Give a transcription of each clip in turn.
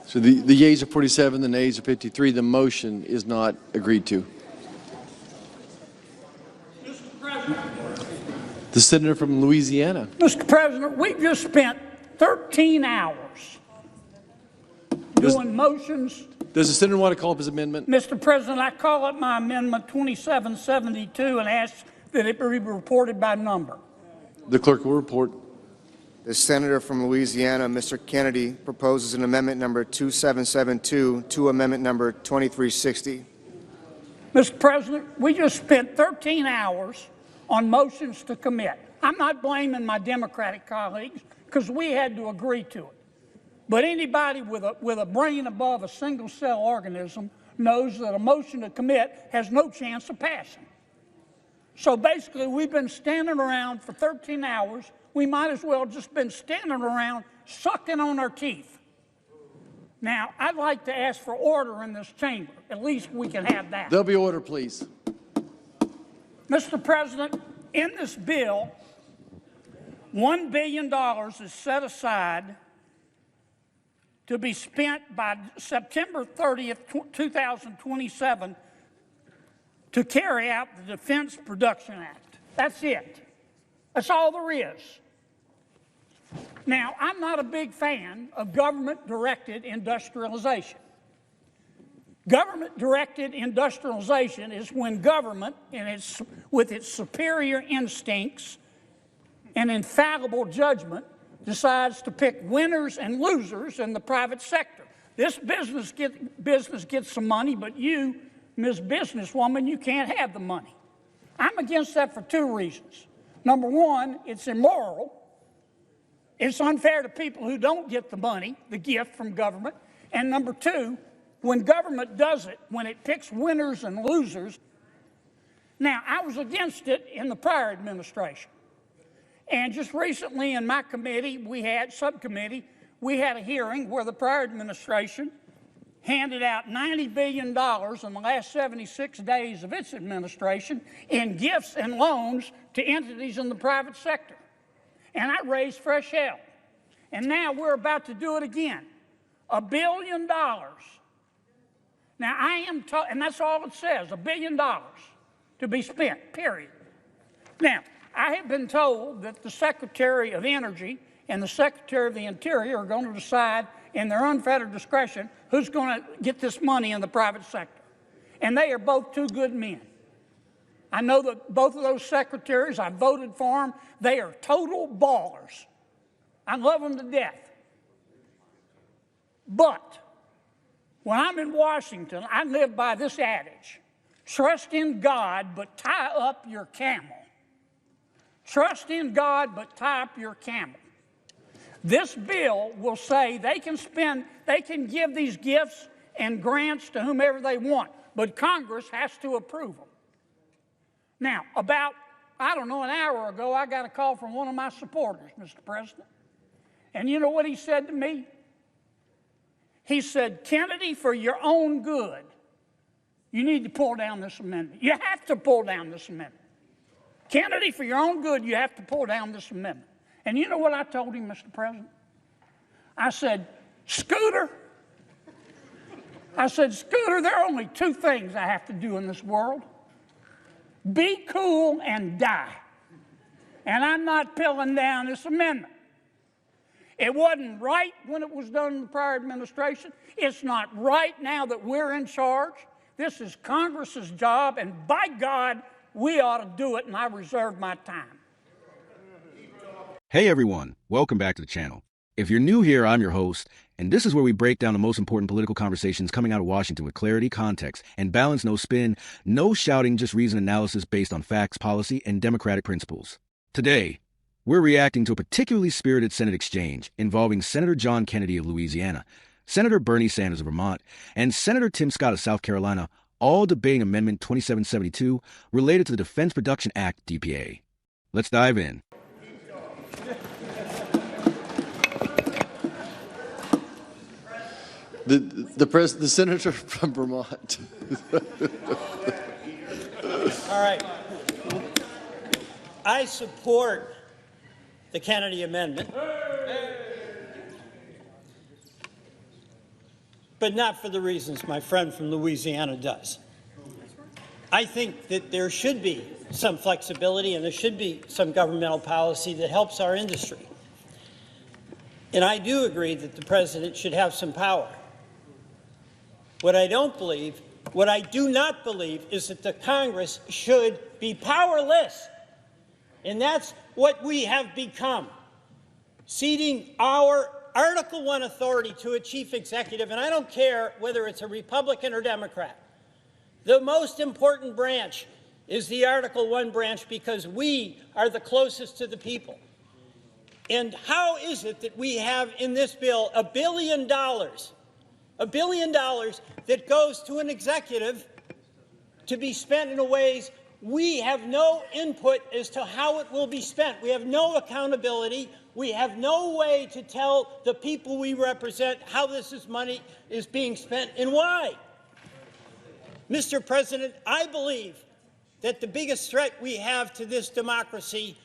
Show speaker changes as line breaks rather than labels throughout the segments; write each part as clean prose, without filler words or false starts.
So the yeas are 47, the nays are 53. The motion is not agreed to.
Mr. President.
The senator from Louisiana.
Mr. President, we just spent 13 hours doing motions.
Does the senator want to call up his amendment?
Mr. President, I call up my amendment 2772 and ask that it be reported by number.
The clerk will report.
The senator from Louisiana, Mr. Kennedy, proposes an amendment number 2772 to amendment number 2360.
Mr. President, we just spent 13 hours on motions to commit. I'm not blaming my Democratic colleagues because we had to agree to it. But anybody with a brain above a single-cell organism knows that a motion to commit has no chance of passing. So basically, we've been standing around for 13 hours. We might as well just been standing around sucking on our teeth. Now, I'd like to ask for order in this chamber. At least we can have that.
There'll be order, please.
Mr. President, in this bill, $1 billion is set aside to be spent by September 30th, 2027 to carry out the Defense Production Act. That's it. That's all there is. Now, I'm not a big fan of government-directed industrialization. Government-directed industrialization is when government, with its superior instincts and infallible judgment, decides to pick winners and losers in the private sector. This business gets some money, but you, Ms. Businesswoman, you can't have the money. I'm against that for two reasons. Number one, it's immoral. It's unfair to people who don't get the money, the gift from government. And number two, when government does it, when it picks winners and losers. Now, I was against it in the prior administration. And just recently in my committee, subcommittee, we had a hearing where the prior administration handed out $90 billion in the last 76 days of its administration in gifts and loans to entities in the private sector. And I raised fresh hell. And now we're about to do it again. $1 billion. Now and that's all it says, $1 billion to be spent, period. Now, I have been told that the Secretary of Energy and the Secretary of the Interior are going to decide in their unfettered discretion who's going to get this money in the private sector. And they are both two good men. I know that both of those secretaries, I voted for them. They are total ballers. I love them to death. But when I'm in Washington, I live by this adage: trust in God, but tie up your camel. Trust in God, but tie up your camel. This bill will say they can give these gifts and grants to whomever they want, but Congress has to approve them. Now, about, an hour ago, I got a call from one of my supporters, Mr. President. And you know what he said to me? He said, Kennedy, for your own good, you need to pull down this amendment. You have to pull down this amendment. Kennedy, for your own good, you have to pull down this amendment. And you know what I told him, Mr. President? I said, Scooter, there are only two things I have to do in this world: be cool and die. And I'm not pulling down this amendment. It wasn't right when it was done in the prior administration. It's not right now that we're in charge. This is Congress's job, and by God, we ought to do it, and I reserve my time.
Hey everyone, welcome back to the channel. If you're new here, I'm your host, and this is where we break down the most important political conversations coming out of Washington with clarity, context, and balance, no spin, no shouting, just reasoned analysis based on facts, policy, and democratic principles. Today, we're reacting to a particularly spirited Senate exchange involving Senator John Kennedy of Louisiana, Senator Bernie Sanders of Vermont, and Senator Tim Scott of South Carolina, all debating Amendment 2772 related to the Defense Production Act, DPA. Let's dive in.
The senator from Vermont.
All right. I support the Kennedy Amendment. but not for the reasons my friend from Louisiana does. I think that there should be some flexibility and there should be some governmental policy that helps our industry. And I do agree that the president should have some power. What I do not believe is that the Congress should be powerless. And that's what we have become, ceding our Article I authority to a chief executive, and I don't care whether it's a Republican or Democrat. The most important branch is the Article I branch because we are the closest to the people. And how is it that we have in this bill $1 billion that goes to an executive to be spent in ways we have no input as to how it will be spent? We have no accountability. We have no way to tell the people we represent how this money is being spent and why. Mr. President, I believe that the biggest threat we have to this democracy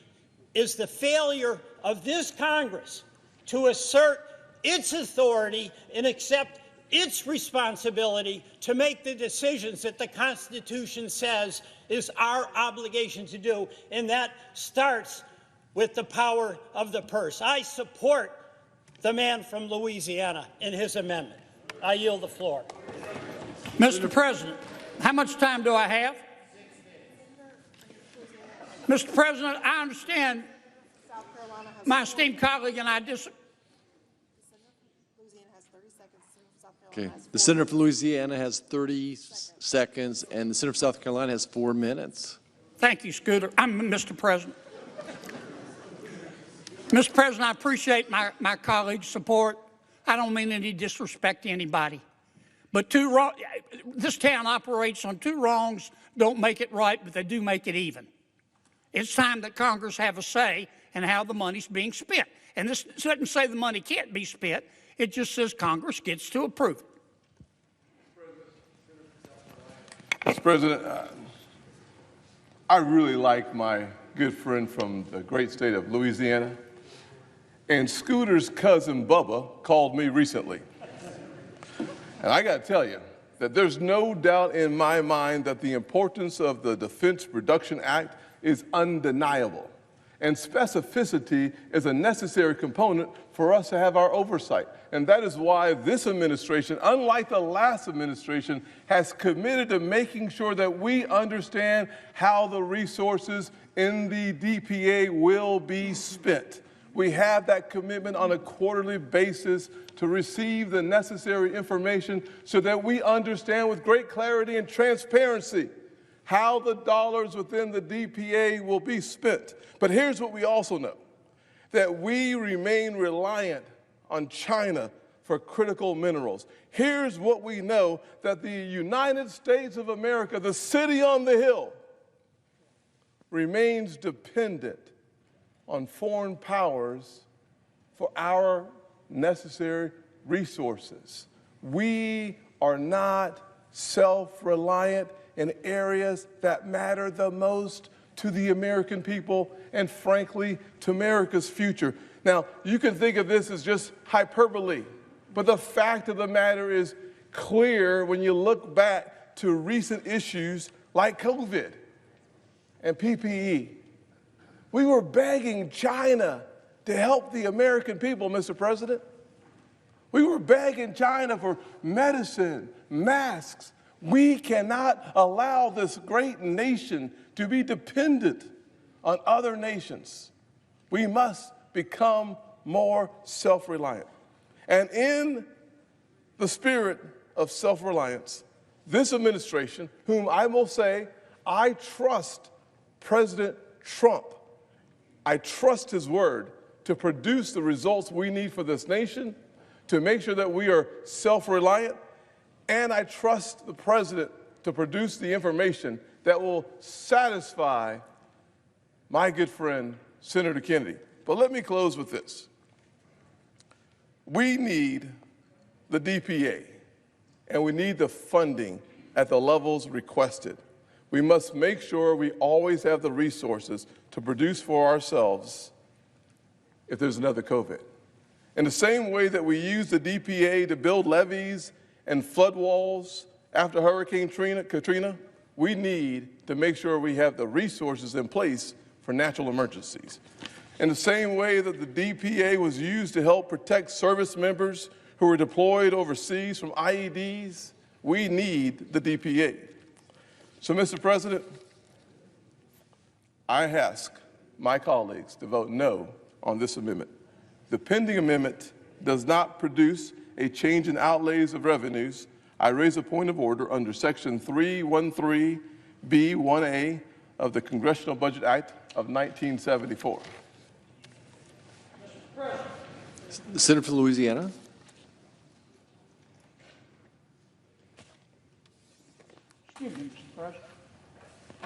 is the failure of this Congress to assert its authority and accept its responsibility to make the decisions that the Constitution says is our obligation to do, and that starts with the power of the purse. I support the man from Louisiana in his amendment. I yield the floor.
Mr. President, how much time do I have? Mr. President, I understand my esteemed colleague and I disagree.
Okay. The senator from Louisiana has 30 seconds, and the senator from South Carolina has 4 minutes.
Thank you, Scooter. I'm Mr. President. Mr. President, I appreciate my colleague's support. I don't mean any disrespect to anybody. But this town operates on two wrongs, don't make it right, but they do make it even. It's time that Congress have a say in how the money's being spent. And this doesn't say the money can't be spent. It just says Congress gets to approve it.
Mr. President, I really like my good friend from the great state of Louisiana. And Scooter's cousin Bubba called me recently. And I got to tell you that there's no doubt in my mind that the importance of the Defense Production Act is undeniable. And specificity is a necessary component for us to have our oversight. And that is why this administration, unlike the last administration, has committed to making sure that we understand how the resources in the DPA will be spent. We have that commitment on a quarterly basis to receive the necessary information so that we understand with great clarity and transparency how the dollars within the DPA will be spent. But here's what we also know, that we remain reliant on China for critical minerals. Here's what we know, that the United States of America, the city on the hill, remains dependent on foreign powers for our necessary resources. We are not self-reliant in areas that matter the most to the American people and, frankly, to America's future. Now, you can think of this as just hyperbole, but the fact of the matter is clear when you look back to recent issues like COVID and PPE. We were begging China to help the American people, Mr. President. We were begging China for medicine, masks. We cannot allow this great nation to be dependent on other nations. We must become more self-reliant. And in the spirit of self-reliance, this administration, whom I will say, I trust President Trump. I trust his word to produce the results we need for this nation, to make sure that we are self-reliant, and I trust the president to produce the information that will satisfy my good friend, Senator Kennedy. But let me close with this. We need the DPA, and we need the funding at the levels requested. We must make sure we always have the resources to produce for ourselves if there's another COVID. In the same way that we use the DPA to build levees and flood walls after Hurricane Katrina, we need to make sure we have the resources in place for natural emergencies. In the same way that the DPA was used to help protect service members who were deployed overseas from IEDs, we need the DPA. So, Mr. President, I ask my colleagues to vote no on this amendment. The pending amendment does not produce a change in outlays of revenues. I raise a point of order under Section 313B1A of the Congressional Budget Act of 1974.
The senator for Louisiana.
Excuse me, Mr. President.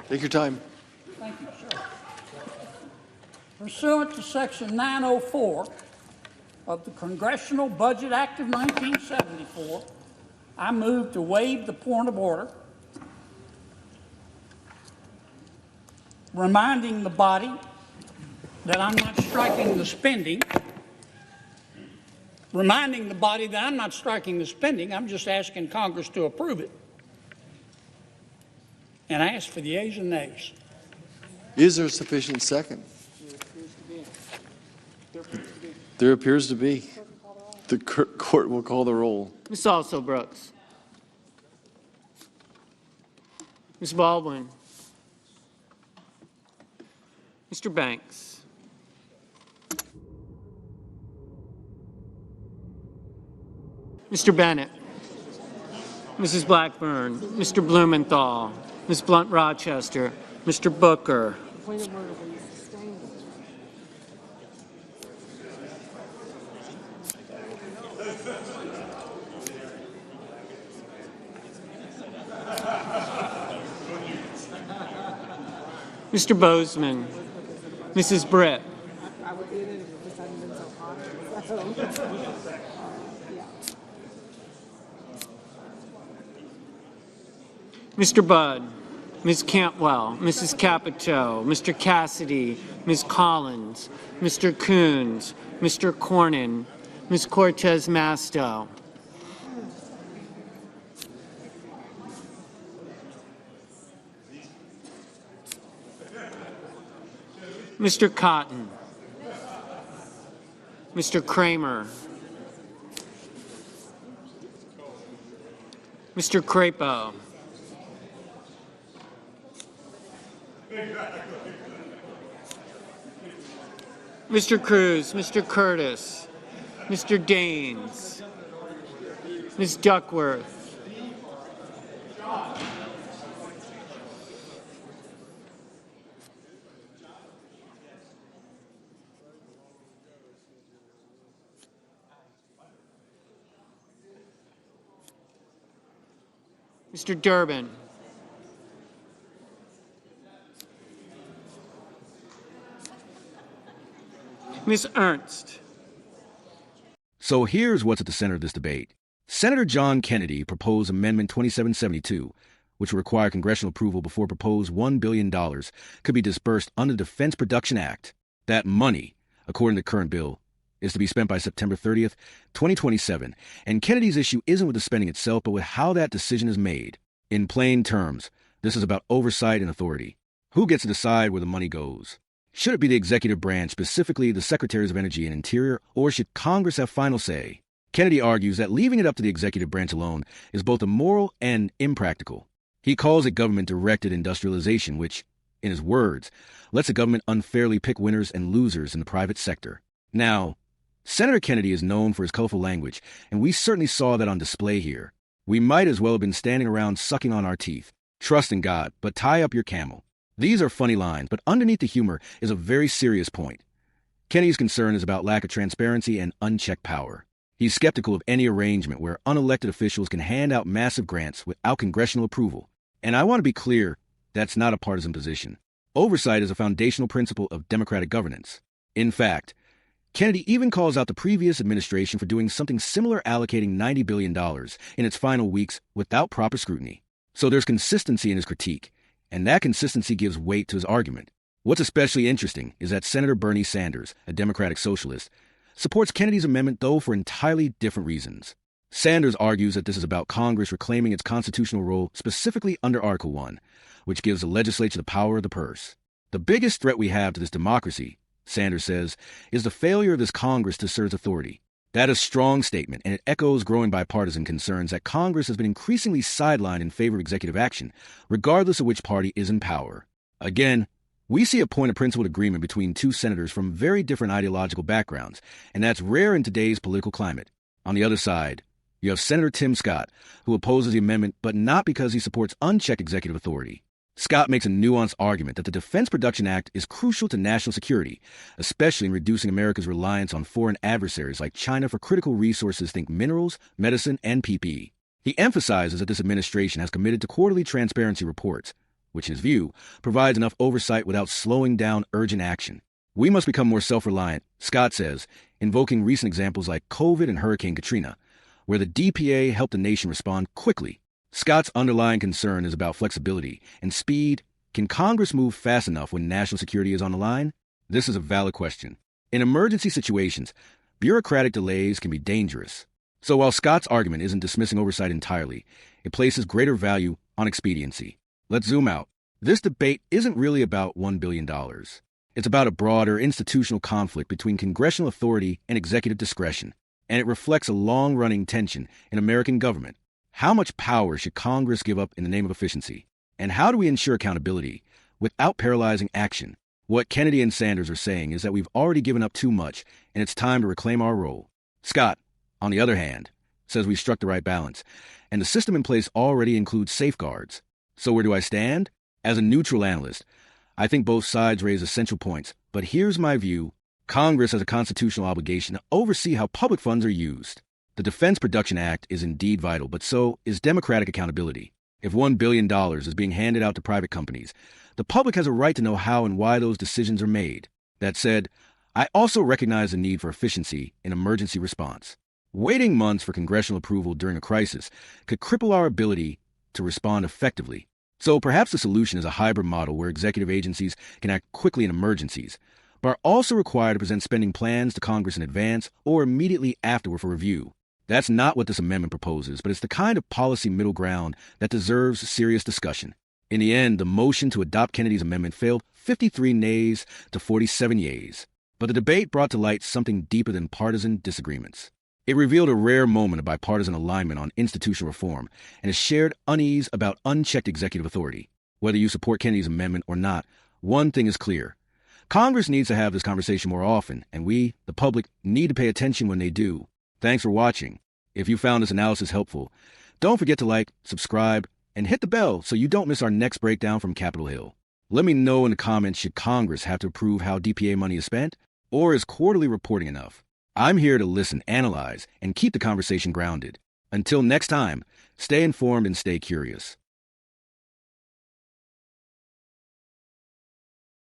Take your time.
Thank you, sir. Pursuant to Section 904 of the Congressional Budget Act of 1974, I move to waive the point of order, reminding the body that I'm not striking the spending, I'm just asking Congress to approve it. And I ask for the ayes and nays.
Is there sufficient second? There appears to be. The court will call the roll.
Ms. Also Brooks. Ms. Baldwin. Mr. Banks. Mr. Bennett. Mrs. Blackburn. Mr. Blumenthal. Ms. Blunt Rochester. Mr. Booker. Mr. Bozeman. Mrs. Britt. Mr. Budd. Ms. Cantwell. Mrs. Capito. Mr. Cassidy. Ms. Collins. Mr. Coons. Mr. Cornyn. Ms. Cortez Masto. Mr. Cotton. Mr. Kramer. Mr. Crapo. Mr. Cruz, Mr. Curtis, Mr. Daines, Ms. Duckworth, Mr. Durbin, Ms. Ernst.
So here's what's at the center of this debate. Senator John Kennedy proposed Amendment 2772, which would require congressional approval before proposed $1 billion could be disbursed under the Defense Production Act. That money, according to the current bill, is to be spent by September 30th, 2027. And Kennedy's issue isn't with the spending itself, but with how that decision is made. In plain terms, this is about oversight and authority. Who gets to decide where the money goes? Should it be the executive branch, specifically the Secretaries of Energy and Interior, or should Congress have final say? Kennedy argues that leaving it up to the executive branch alone is both immoral and impractical. He calls it government-directed industrialization, which, in his words, lets the government unfairly pick winners and losers in the private sector. Now, Senator Kennedy is known for his colorful language, and we certainly saw that on display here. We might as well have been standing around sucking on our teeth. Trust in God, but tie up your camel. These are funny lines, but underneath the humor is a very serious point. Kennedy's concern is about lack of transparency and unchecked power. He's skeptical of any arrangement where unelected officials can hand out massive grants without congressional approval. And I want to be clear, that's not a partisan position. Oversight is a foundational principle of democratic governance. In fact, Kennedy even calls out the previous administration for doing something similar, allocating $90 billion in its final weeks without proper scrutiny. So there's consistency in his critique, and that consistency gives weight to his argument. What's especially interesting is that Senator Bernie Sanders, a Democratic socialist, supports Kennedy's amendment, though for entirely different reasons. Sanders argues that this is about Congress reclaiming its constitutional role, specifically under Article 1, which gives the legislature the power of the purse. The biggest threat we have to this democracy, Sanders says, is the failure of this Congress to assert authority. That is a strong statement, and it echoes growing bipartisan concerns that Congress has been increasingly sidelined in favor of executive action, regardless of which party is in power. Again, we see a point of principled agreement between two senators from very different ideological backgrounds, and that's rare in today's political climate. On the other side, you have Senator Tim Scott, who opposes the amendment, but not because he supports unchecked executive authority. Scott makes a nuanced argument that the Defense Production Act is crucial to national security, especially in reducing America's reliance on foreign adversaries like China for critical resources, think minerals, medicine, and PPE. He emphasizes that this administration has committed to quarterly transparency reports, which in his view provides enough oversight without slowing down urgent action. We must become more self-reliant, Scott says, invoking recent examples like COVID and Hurricane Katrina, where the DPA helped the nation respond quickly. Scott's underlying concern is about flexibility and speed. Can Congress move fast enough when national security is on the line? This is a valid question. In emergency situations, bureaucratic delays can be dangerous. So while Scott's argument isn't dismissing oversight entirely, it places greater value on expediency. Let's zoom out. This debate isn't really about $1 billion. It's about a broader institutional conflict between congressional authority and executive discretion, and it reflects a long-running tension in American government. How much power should Congress give up in the name of efficiency? And how do we ensure accountability without paralyzing action? What Kennedy and Sanders are saying is that we've already given up too much, and it's time to reclaim our role. Scott, on the other hand, says we've struck the right balance, and the system in place already includes safeguards. So where do I stand? As a neutral analyst, I think both sides raise essential points, but here's my view. Congress has a constitutional obligation to oversee how public funds are used. The Defense Production Act is indeed vital, but so is democratic accountability. If $1 billion is being handed out to private companies, the public has a right to know how and why those decisions are made. That said, I also recognize the need for efficiency in emergency response. Waiting months for congressional approval during a crisis could cripple our ability to respond effectively. So perhaps the solution is a hybrid model where executive agencies can act quickly in emergencies, but are also required to present spending plans to Congress in advance or immediately afterward for review. That's not what this amendment proposes, but it's the kind of policy middle ground that deserves serious discussion. In the end, the motion to adopt Kennedy's amendment failed 53 nays to 47 yeas. But the debate brought to light something deeper than partisan disagreements. It revealed a rare moment of bipartisan alignment on institutional reform and a shared unease about unchecked executive authority. Whether you support Kennedy's amendment or not, one thing is clear. Congress needs to have this conversation more often, and we, the public, need to pay attention when they do. Thanks for watching. If you found this analysis helpful, don't forget to like, subscribe, and hit the bell so you don't miss our next breakdown from Capitol Hill. Let me know in the comments, should Congress have to approve how DPA money is spent, or is quarterly reporting enough? I'm here to listen, analyze, and keep the conversation grounded. Until next time, stay informed and stay curious.